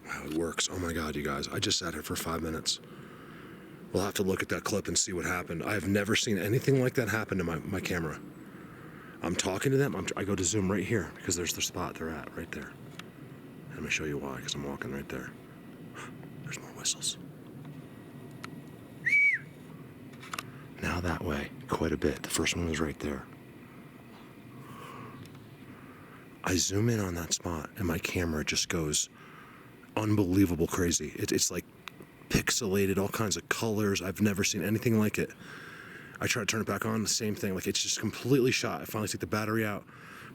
Wow, it works. Oh my God, you guys. I just sat here for 5 minutes. We'll have to look at that clip and see what happened. I have never seen anything like that happen to my camera. I'm talking to them. I go to zoom right here because there's the spot they're at right there. Let me show you why, because I'm walking right there. There's more whistles. Now that way, quite a bit. The first one was right there. I zoom in on that spot and my camera just goes unbelievable crazy. It's like pixelated, all kinds of colors. I've never seen anything like it. I try to turn it back on, the same thing. Like, it's just completely shot. I finally took the battery out,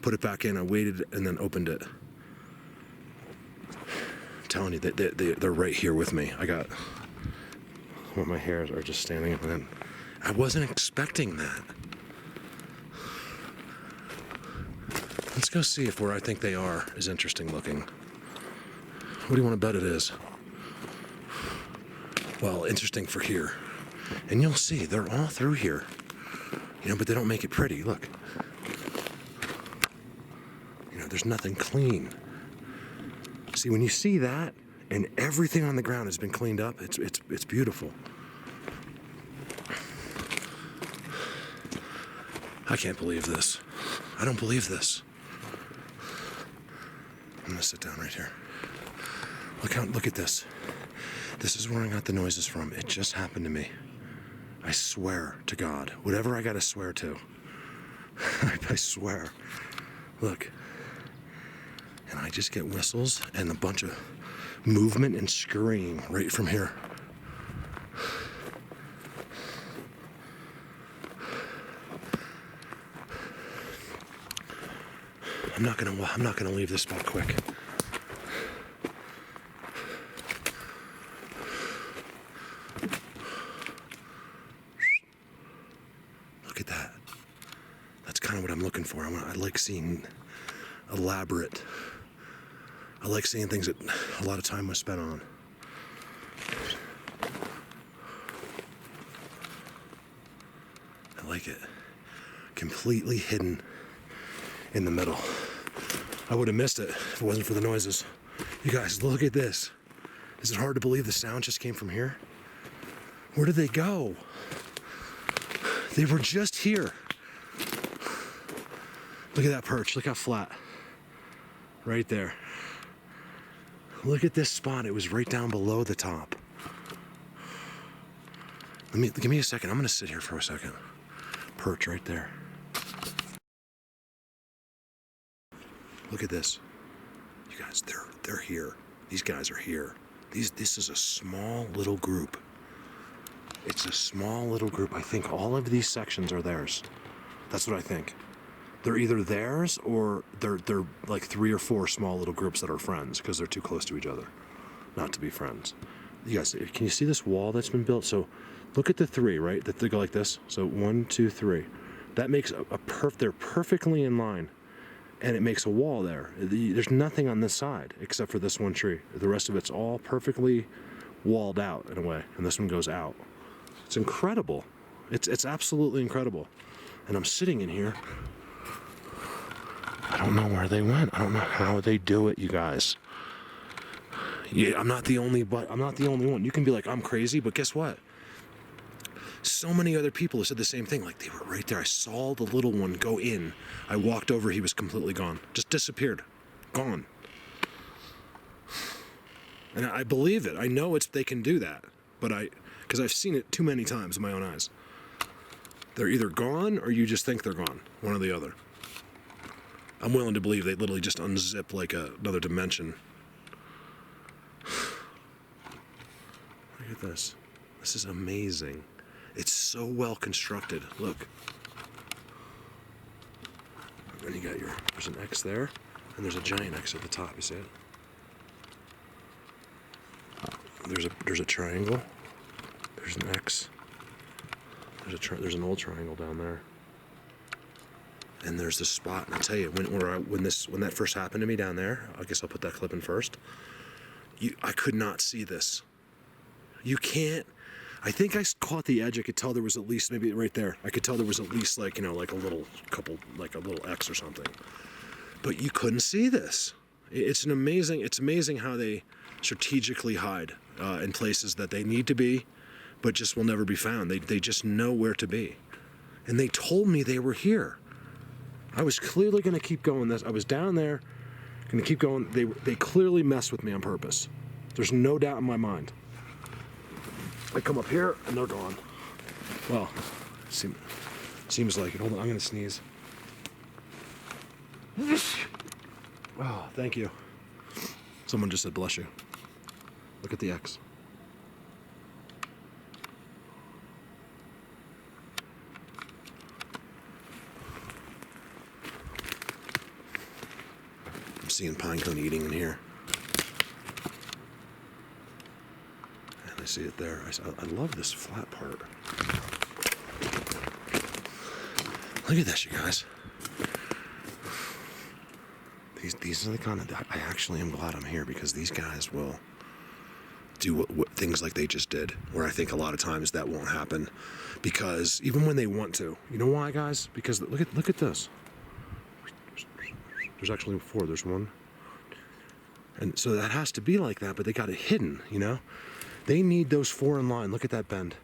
put it back in, I waited, and then opened it. I'm telling you, they're right here with me. My hairs are just standing up, and I wasn't expecting that. Let's go see if where I think they are is interesting looking. What do you want to bet it is? Well, interesting for here. And you'll see, they're all through here. But they don't make it pretty, look. There's nothing clean. See, when you see that, and everything on the ground has been cleaned up, it's beautiful. I can't believe this. I don't believe this. I'm gonna sit down right here. Look at this. This is where I got the noises from. It just happened to me. I swear to God, whatever I gotta swear to, I swear. Look, and I just get whistles and a bunch of movement and scurrying right from here. I'm not gonna leave this spot quick. Look at that. That's kind of what I'm looking for. I like seeing elaborate. I like seeing things that a lot of time was spent on. I like it. Completely hidden in the middle. I would have missed it if it wasn't for the noises. You guys, look at this. Is it hard to believe the sound just came from here? Where did they go? They were just here. Look at that perch. Look how flat. Right there. Look at this spot. It was right down below the top. Give me a second. I'm going to sit here for a second. Perch right there. Look at this. You guys, they're here. These guys are here. This is a small little group. It's a small little group. I think all of these sections are theirs. That's what I think. They're either theirs or they're like 3 or 4 small little groups that are friends because they're too close to each other not to be friends. You guys, can you see this wall that's been built? So look at the 3, right? That they go like this. So 1, 2, 3. That makes they're perfectly in line. And it makes a wall there. There's nothing on this side except for this one tree. The rest of it's all perfectly walled out in a way. And this one goes out. It's incredible. It's absolutely incredible. And I'm sitting in here. I don't know where they went. I don't know how they do it, you guys. Yeah, I'm not the only one. You can be like, I'm crazy, but guess what? So many other people have said the same thing. Like, they were right there. I saw the little one go in. I walked over. He was completely gone. Just disappeared. Gone. And I believe it. I know they can do that. But because I've seen it too many times in my own eyes. They're either gone or you just think they're gone. One or the other. I'm willing to believe they literally just unzip like another dimension. Look at this. This is amazing. It's so well constructed. Look. And then you got there's an X there, and there's a giant X at the top. You see it? There's a triangle. There's an X. There's an old triangle down there. And there's this spot. And I'll tell you, when that first happened to me down there, I guess I'll put that clip in first. I could not see this. You can't. I think I caught the edge. I could tell there was at least, maybe right there, I could tell there was at least like a little X or something. But you couldn't see this. It's amazing how they strategically hide in places that they need to be, but just will never be found. They just know where to be. And they told me they were here. I was clearly going to keep going. I was down there, going to keep going. They clearly messed with me on purpose. There's no doubt in my mind. I come up here and they're gone. Well, seems like it. Hold on, I'm going to sneeze. Oh, thank you. Someone just said bless you. Look at the X. I'm seeing pinecone eating in here. And I see it there. I love this flat part. Look at this, you guys. These are the kind of, I actually am glad I'm here, because these guys will do what things like they just did, where I think a lot of times that won't happen, because even when they want to, you know why, guys? Because look at this. There's actually 4. There's 1, and so that has to be like that. But they got it hidden, you know. They need those 4 in line. Look at that bend,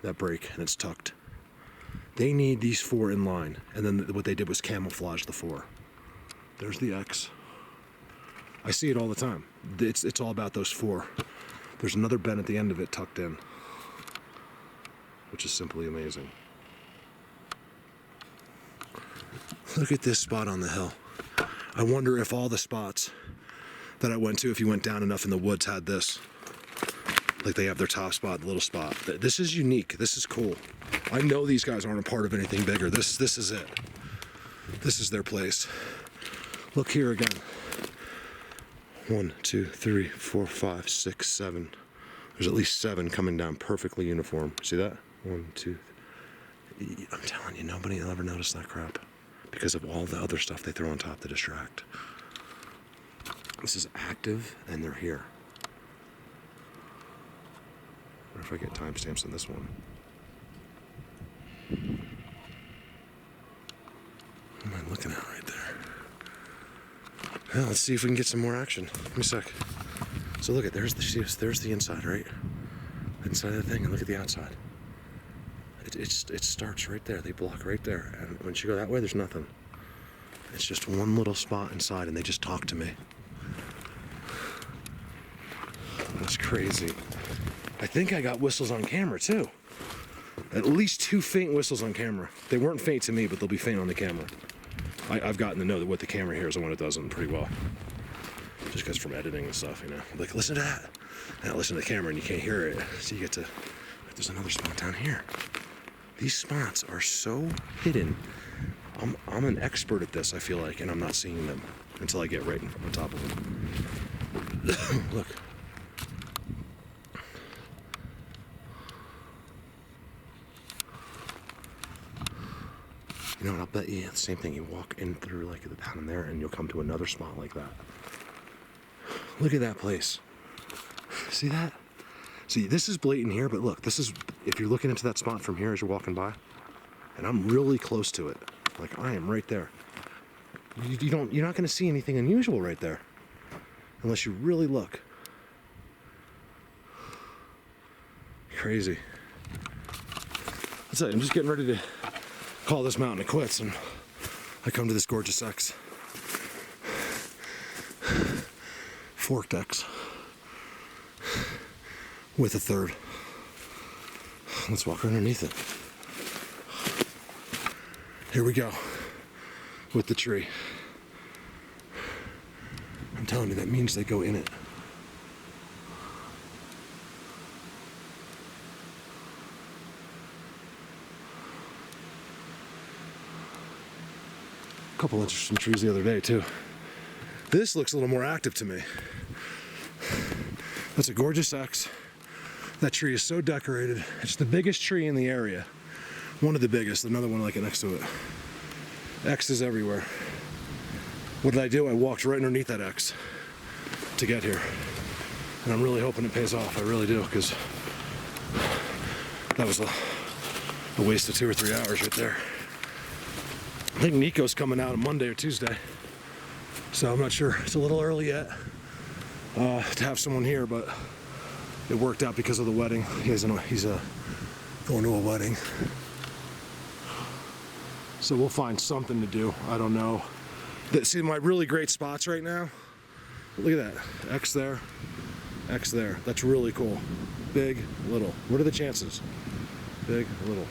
that break, and it's tucked. They need these 4 in line, and then what they did was camouflage the 4. There's the X. I see it all the time. It's all about those 4. There's another bend at the end of it tucked in, which is simply amazing. Look at this spot on the hill. I wonder if all the spots that I went to, if you went down enough in the woods, had this. Like they have their top spot, the little spot. This is unique. This is cool. I know these guys aren't a part of anything bigger. This is it. This is their place. Look here again. 1, 2, 3, 4, 5, 6, 7. There's at least 7 coming down perfectly uniform. See that? 1, 2. I'm telling you, nobody will ever notice that crap because of all the other stuff they throw on top to distract. This is active, and they're here. I wonder if I get timestamps on this one. What am I looking at right there? Well, let's see if we can get some more action. Give me a sec. So look at, there's the inside, right? Inside of the thing, and look at the outside. It starts right there. They block right there. And once you go that way, there's nothing. It's just one little spot inside, and they just talk to me. That's crazy. I think I got whistles on camera, too. At least 2 faint whistles on camera. They weren't faint to me, but they'll be faint on the camera. I've gotten to know that what the camera hears and when it doesn't pretty well. Just because from editing and stuff, you know. Like, listen to that. Now listen to the camera and you can't hear it. So you get to, there's another spot down here. These spots are so hidden. I'm an expert at this, I feel like, and I'm not seeing them until I get right on top of them. Look. You know what, I'll bet you the same thing. You walk in through like down in there and you'll come to another spot like that. Look at that place. See that? See, this is blatant here, but look, this is, if you're looking into that spot from here as you're walking by, and I'm really close to it. Like I am right there. You're not gonna see anything unusual right there. Unless you really look. Crazy. That's it, I'm just getting ready to call this mountain a quits, and I come to this gorgeous X. Forked X. With a third. Let's walk underneath it. Here we go. With the tree. I'm telling you, that means they go in it. A couple interesting trees the other day too. This looks a little more active to me. That's a gorgeous X. That tree is so decorated. It's the biggest tree in the area. One of the biggest, another one like it next to it. X's everywhere. What did I do? I walked right underneath that X to get here. And I'm really hoping it pays off. I really do, because that was a waste of 2 or 3 hours right there. I think Nico's coming out on Monday or Tuesday, so I'm not sure. It's a little early yet. to have someone here, but it worked out because of the wedding. He's going to a wedding. So we'll find something to do. I don't know. See my really great spots right now? Look at that. X there. X there. That's really cool. Big, little. What are the chances? Big, little.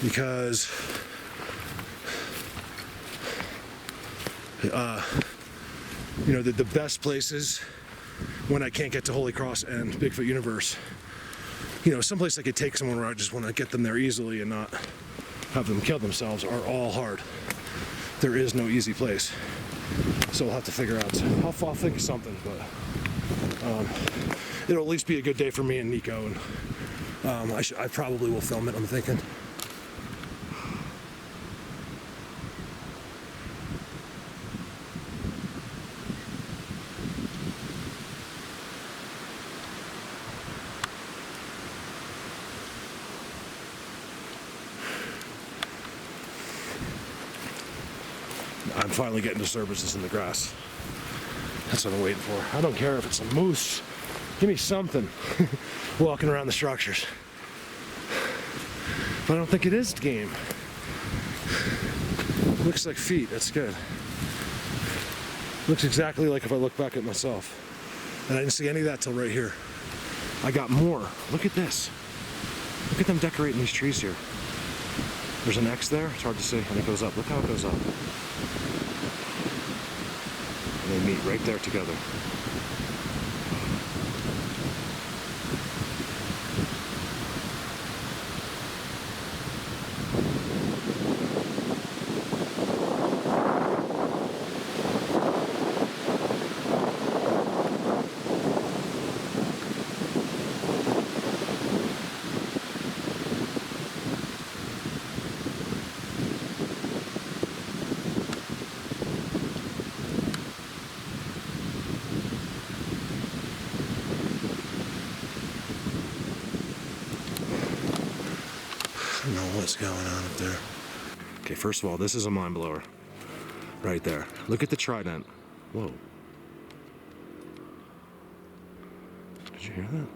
Because you know, the best places when I can't get to Holy Cross and Bigfoot Universe, you know, someplace I could take someone where I just want to get them there easily and not have them kill themselves are all hard. There is no easy place. So we'll have to figure out. I'll think of something, but it'll at least be a good day for me and Nico, and I probably will film it, I'm thinking. I'm finally getting to services in the grass. That's what I'm waiting for. I don't care if it's a moose. Give me something. Walking around the structures. But I don't think it is game. Looks like feet. That's good. Looks exactly like if I look back at myself. And I didn't see any of that till right here. I got more. Look at this. Look at them decorating these trees here. There's an X there. It's hard to see. And it goes up. Look how it goes up. And they meet right there together. I don't know what's going on up there. Okay, first of all, this is a mind blower. Right there. Look at the trident. Whoa. Did you hear that?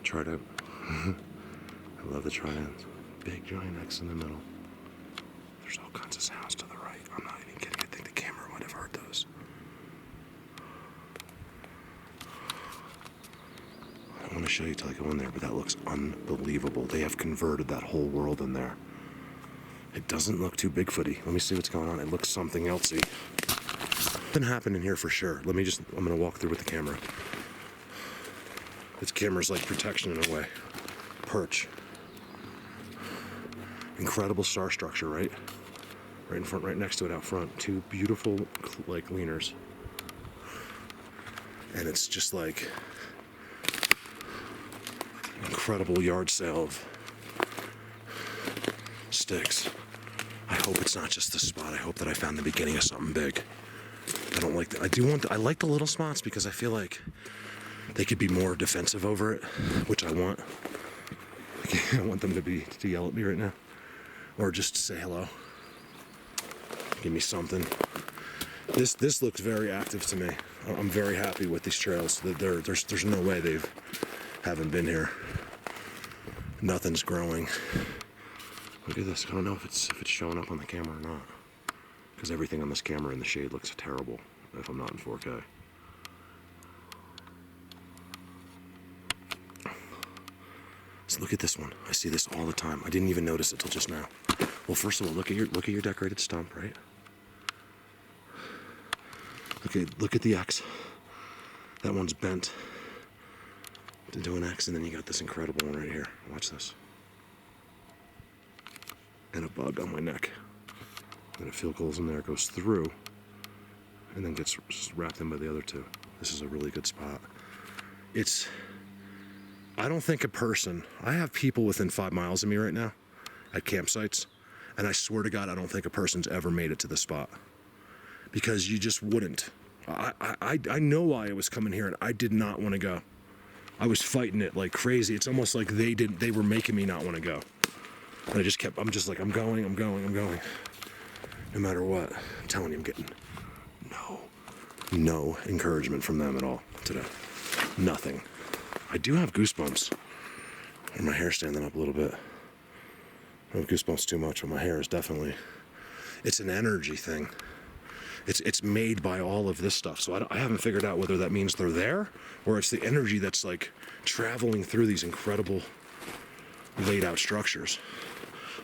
Trident. I love the trident. Big giant X in the middle. There's all kinds of sounds to the right. I'm not even kidding. I think the camera might have heard those. I don't want to show you till I go in there, but that looks unbelievable. They have converted that whole world in there. It doesn't look too Bigfooty. Let me see what's going on. It looks something elsey. Been happening here for sure. I'm gonna walk through with the camera. This camera's like protection in a way. Perch. Incredible star structure, right? Right in front, right next to it out front. Two beautiful, like, leaners. And it's just like incredible yard sale of sticks. I hope it's not just this spot. I hope that I found the beginning of something big. I don't like that. I like the little spots because I feel like they could be more defensive over it, which I want. I want them to yell at me right now. Or just say hello. Give me something. This looks very active to me. I'm very happy with these trails. There's no way they haven't been here. Nothing's growing. Look at this. I don't know if it's showing up on the camera or not, because everything on this camera in the shade looks terrible if I'm not in 4K. So look at this one. I see this all the time. I didn't even notice it till just now. Well, first of all, look at your decorated stump, right? Look at the X. That one's bent into an X, and then you got this incredible one right here. Watch this. And a bug on my neck. And a field goes in there, goes through, and then gets wrapped in by the other two. This is a really good spot. I don't think a person, I have people within 5 miles of me right now at campsites, and I swear to God, I don't think a person's ever made it to this spot. Because you just wouldn't. I know why I was coming here, and I did not want to go. I was fighting it like crazy. It's almost like they were making me not want to go. And I'm just like, I'm going. No matter what. I'm telling you, I'm getting no No encouragement from them at all today. Nothing. I do have goosebumps. And my hair's standing up a little bit. I have goosebumps too much, but my hair is definitely... It's an energy thing. It's made by all of this stuff. So I haven't figured out whether that means they're there or it's the energy that's like traveling through these incredible laid out structures.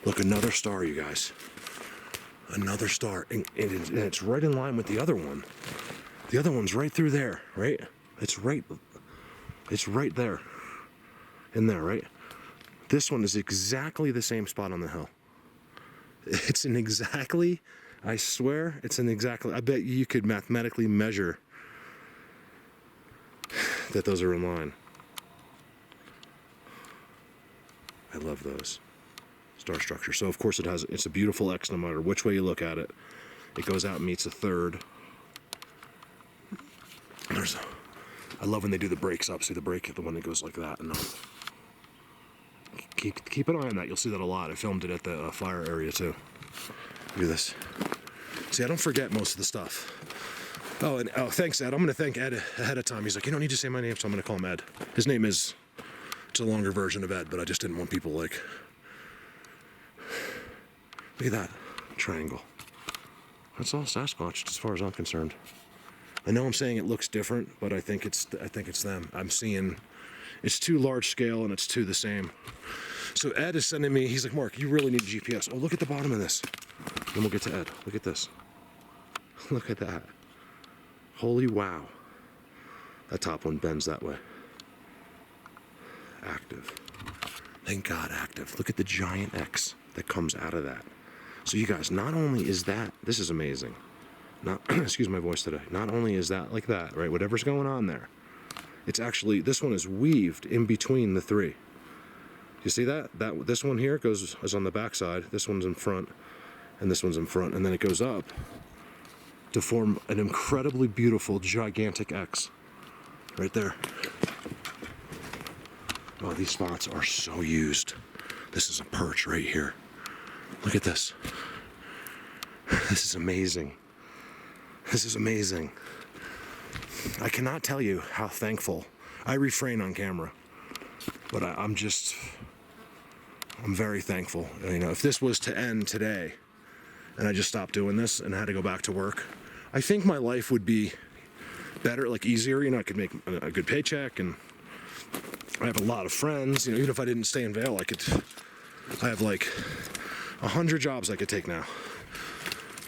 Look, another star, you guys. Another star. And it's right in line with the other one. The other one's right through there, right? It's right there. In there, right? This one is exactly the same spot on the hill. It's an exactly... I swear, it's an exactly... I bet you could mathematically measure that those are in line. I love those star structure. So of course it's a beautiful X no matter which way you look at it. It goes out and meets a third. I love when they do the breaks up. See the break, the one that goes like that and up. Keep an eye on that. You'll see that a lot. I filmed it at the fire area too. Look at this. See, I don't forget most of the stuff. Oh, thanks, Ed. I'm going to thank Ed ahead of time. He's like, you don't need to say my name, so I'm going to call him Ed. His name is, it's a longer version of Ed, but I just didn't want people like, look at that triangle. That's all Sasquatch as far as I'm concerned. I know I'm saying it looks different, but I think it's them. I'm seeing, it's too large scale and it's too the same. So Ed is sending me, he's like, Mark, you really need a GPS. Oh, look at the bottom of this. Then we'll get to Ed. Look at this. Look at that. Holy wow. That top one bends that way. Active. Thank God, active. Look at the giant X that comes out of that. So you guys, not only is that, this is amazing. Not, excuse my voice today. Not only is that like that, right? Whatever's going on there. It's actually, this one is weaved in between the three. You see that? This one here is on the back side. This one's in front. And this one's in front. And then it goes up to form an incredibly beautiful, gigantic X. Right there. Oh, these spots are so used. This is a perch right here. Look at this. This is amazing. This is amazing. I cannot tell you how thankful. I refrain on camera. But I'm very thankful. You know, if this was to end today and I just stopped doing this and had to go back to work, I think my life would be better, like easier. You know, I could make a good paycheck and I have a lot of friends. You know, even if I didn't stay in Vail, I have like 100 jobs I could take now,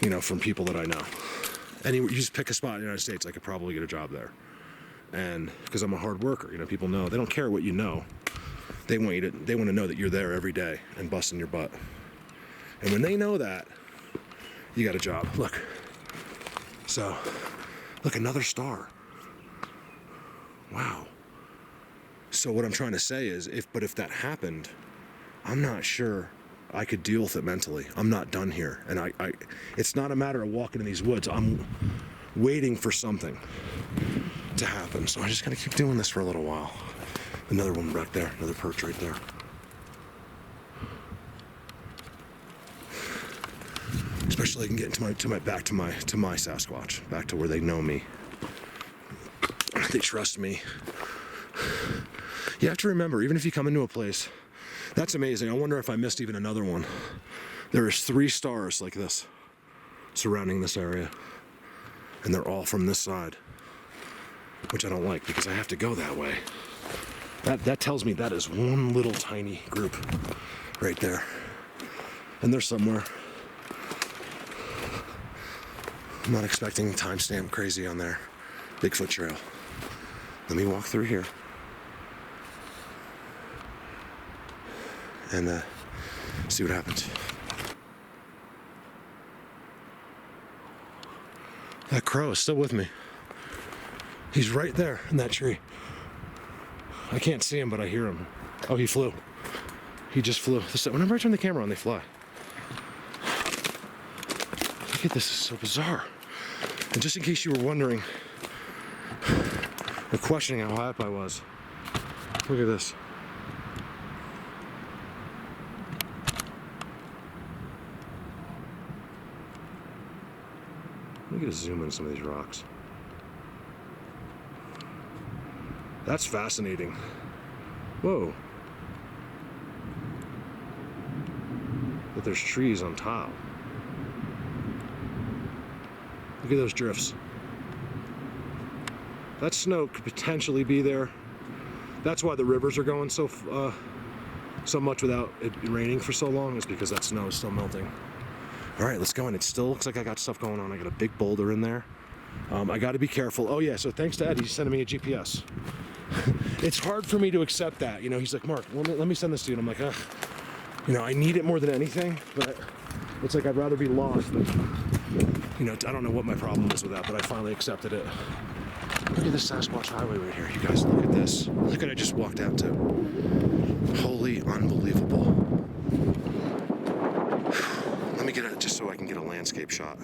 you know, from people that I know. Anywhere, you just pick a spot in the United States, I could probably get a job there. And because I'm a hard worker, you know, people know, they don't care what you know. They want to know that you're there every day and busting your butt. And when they know that, you got a job. Look. So, look, another star. Wow. So what I'm trying to say is, if that happened, I'm not sure I could deal with it mentally. I'm not done here. And it's not a matter of walking in these woods. I'm waiting for something to happen. So I just gotta keep doing this for a little while. Another one back there, another perch right there. Especially I can get into back to my Sasquatch, back to where they know me. They trust me. You have to remember, even if you come into a place, that's amazing. I wonder if I missed even another one. There is 3 stars like this surrounding this area. And they're all from this side, which I don't like because I have to go that way. That tells me that is one little tiny group right there. And they're somewhere. I'm not expecting timestamp crazy on there. Bigfoot trail. Let me walk through here. And see what happens. That crow is still with me. He's right there in that tree. I can't see him, but I hear him. Oh, he flew. He just flew. Whenever I turn the camera on, they fly. Look at this, it's so bizarre. And just in case you were wondering, or questioning how high up I was, look at this. Let me get a zoom in some of these rocks. That's fascinating. Whoa. But there's trees on top. Look at those drifts. That snow could potentially be there. That's why the rivers are going so much without it raining for so long, is because that snow is still melting. All right, let's go in. It still looks like I got stuff going on. I got a big boulder in there. I got to be careful. Oh yeah, so thanks to Ed, he's sending me a GPS. It's hard for me to accept that. You know, he's like, Mark, let me send this to you. And I'm like, ugh. You know, I need it more than anything, but it's like I'd rather be lost than, you know, I don't know what my problem is with that, but I finally accepted it. Look at this Sasquatch highway right here. You guys, look at this. Look what I just walked out to. Holy unbelievable. Let me get it just so I can get a landscape shot.